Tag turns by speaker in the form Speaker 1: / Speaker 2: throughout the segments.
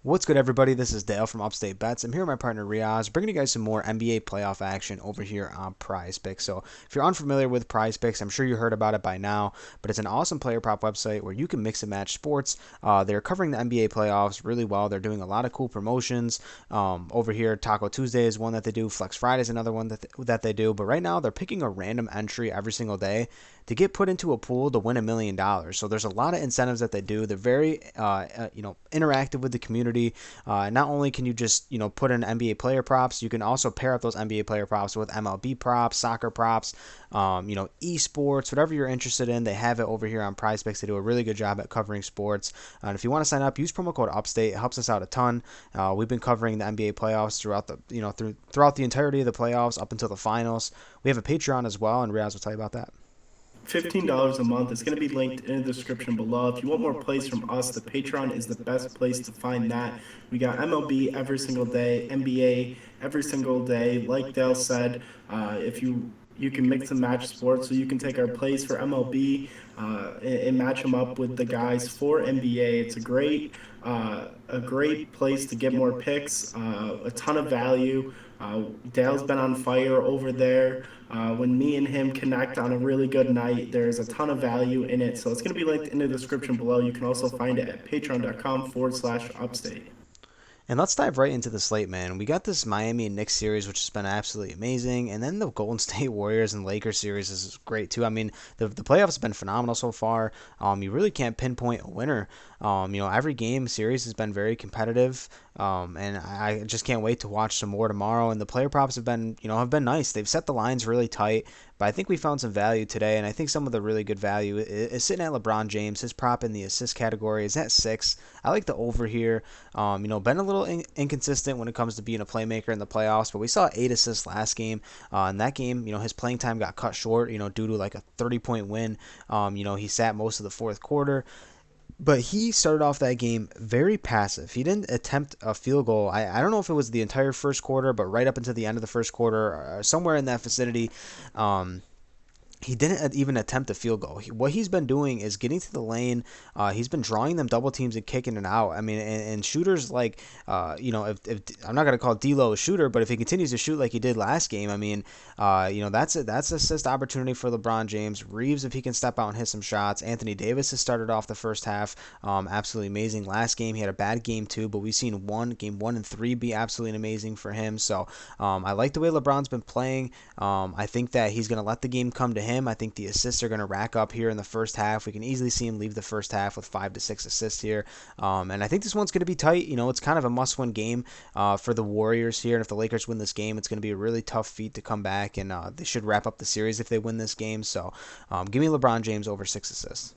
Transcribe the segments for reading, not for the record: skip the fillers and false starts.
Speaker 1: What's good, everybody? This is Dale from Upstate Bets. I'm here with my partner Reoz, bringing you guys some more NBA playoff action over here on Prize Picks. So, if you're unfamiliar with Prize Picks, I'm sure you heard about it by now, but it's an awesome player prop website where you can mix and match sports. They're covering the NBA playoffs really well. They're doing a lot of cool promotions over here. Taco Tuesday is one that they do. Flex Friday is another one that they do. But right now, they're picking a random entry every single day to get put into a pool to win $1 million. So there's a lot of incentives that they do. They're very interactive with the community. Not only can you just put in NBA player props, you can also pair up those NBA player props with MLB props, soccer props, esports, whatever you're interested in. They have it over here on PrizePicks. They do a really good job at covering sports. And if you want to sign up, use promo code Upstate. It helps us out a ton. We've been covering the NBA playoffs throughout throughout the entirety of the playoffs up until the finals. We have a Patreon as well, and Riaz will tell you about that.
Speaker 2: $15 a month. It's going to be linked in the description below. If you want more plays from us, the Patreon is the best place to find that. We got MLB every single day, NBA every single day. Like Dale said, if you can mix and match sports, so you can take our plays for MLB and match them up with the guys for NBA. It's a great place to get more picks, a ton of value. Dale's been on fire over there. When me and him connect on a really good night, there's a ton of value in it. So it's going to be linked in the description below. You can also find it at patreon.com/upstate.
Speaker 1: And let's dive right into the slate, man. We got this Miami and Knicks series, which has been absolutely amazing. And then the Golden State Warriors and Lakers series is great, too. I mean, the playoffs have been phenomenal so far. You really can't pinpoint a winner. Every game series has been very competitive. And I just can't wait to watch some more tomorrow. And the player props have been nice. They've set the lines really tight. But I think we found some value today, and I think some of the really good value is sitting at LeBron James. His prop in the assist category is at 6. I like the over here. Been a little inconsistent when it comes to being a playmaker in the playoffs, but we saw 8 assists last game. In that game, his playing time got cut short, due to like a 30-point win. He sat most of the fourth quarter. But he started off that game very passive. He didn't attempt a field goal. I don't know if it was the entire first quarter, but right up until the end of the first quarter, somewhere in that vicinity, he didn't even attempt a field goal. What he's been doing is getting to the lane. He's been drawing them double teams and kicking it out. I mean, and shooters like, if I'm not gonna call D'Lo a shooter, but if he continues to shoot like he did last game, I mean, that's assist opportunity for LeBron James. Reeves, if he can step out and hit some shots. Anthony Davis has started off the first half, absolutely amazing. Last game he had a bad game too, but we've seen game 1 and 3 be absolutely amazing for him. So I like the way LeBron's been playing. I think that he's gonna let the game come to him. I think the assists are going to rack up here in the first half. We can easily see him leave the first half with 5 to 6 assists here. And I think this one's going to be tight. It's kind of a must-win game for the Warriors here. And if the Lakers win this game, it's going to be a really tough feat to come back. And they should wrap up the series if they win this game. So give me LeBron James over 6 assists.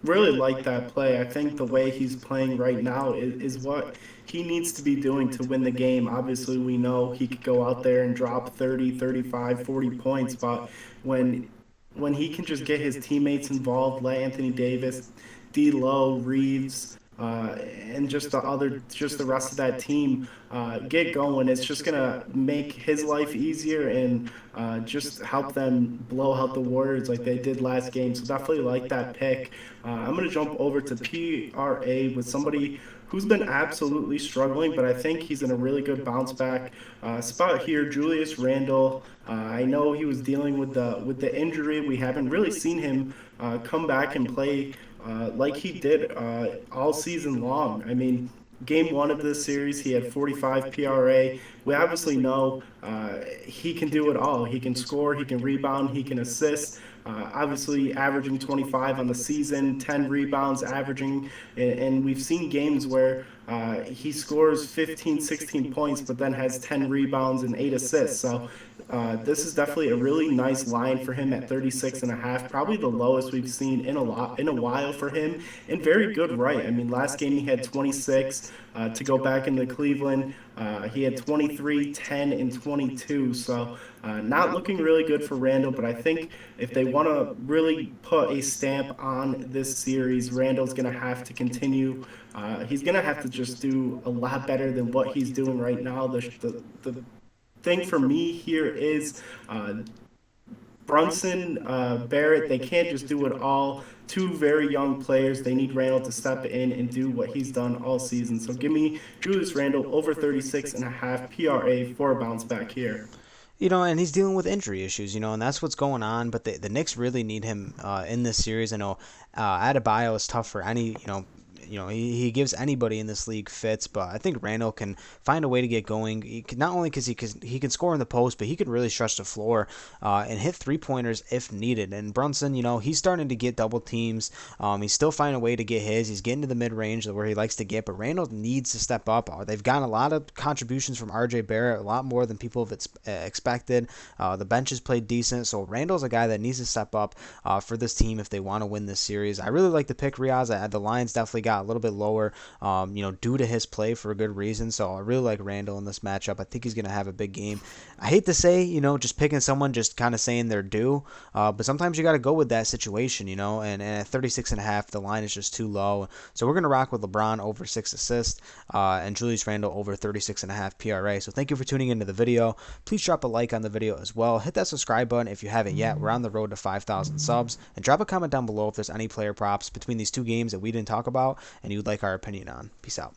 Speaker 2: Really like that play. I think the way he's playing right now is what he needs to be doing to win the game. Obviously, we know he could go out there and drop 30, 35, 40 points, but when he can just get his teammates involved, let Anthony Davis, D'Lo, Reeves, and just the rest of that team get going. It's just gonna make his life easier and just help them blow out the Warriors like they did last game. So definitely like that pick. I'm gonna jump over to PRA with somebody who's been absolutely struggling, but I think he's in a really good bounce back spot here. Julius Randle. I know he was dealing with the injury. We haven't really seen him come back and play like he did all season long. I mean, game 1 of this series, he had 45 PRA. We obviously know he can do it all. He can score, he can rebound, he can assist. Obviously, averaging 25 on the season, 10 rebounds, averaging, and we've seen games where he scores 15, 16 points, but then has 10 rebounds and 8 assists. So this is definitely a really nice line for him at 36 and a half, probably the lowest we've seen in a while for him, and very good right. I mean, last game he had 26 to go back into Cleveland. He had 23, 10, and 22. So not looking really good for Randall, but I think if they want to really put a stamp on this series, Randall's going to have to continue. He's going to have to just do a lot better than what he's doing right now. The thing for me here is Brunson, Barrett, they can't just do it all. Two very young players. They need Randle to step in and do what he's done all season. So give me Julius Randle over 36 and a half PRA for a bounce back here.
Speaker 1: And he's dealing with injury issues, and that's what's going on. But the Knicks really need him in this series. I know Adebayo is tough for any, he gives anybody in this league fits, but I think Randall can find a way to get going. He can, not only because he can score in the post, but he can really stretch the floor and hit 3-pointers if needed. And Brunson, he's starting to get double teams. He's still finding a way to get his. He's getting to the mid range where he likes to get, but Randall needs to step up. They've gotten a lot of contributions from RJ Barrett, a lot more than people have expected. The bench has played decent, so Randall's a guy that needs to step up for this team if they want to win this series. I really like the pick, Reoz. The Lions definitely got a little bit lower, due to his play for a good reason. So I really like Randall in this matchup. I think he's going to have a big game. I hate to say, just picking someone, just kind of saying they're due, but sometimes you got to go with that situation, and at 36.5, the line is just too low. So we're going to rock with LeBron over 6 assists and Julius Randle over 36.5 PRA. So thank you for tuning into the video. Please drop a like on the video as well. Hit that subscribe button if you haven't yet. We're on the road to 5,000 subs. And drop a comment down below if there's any player props between these two games that we didn't talk about and you'd like our opinion on. Peace out.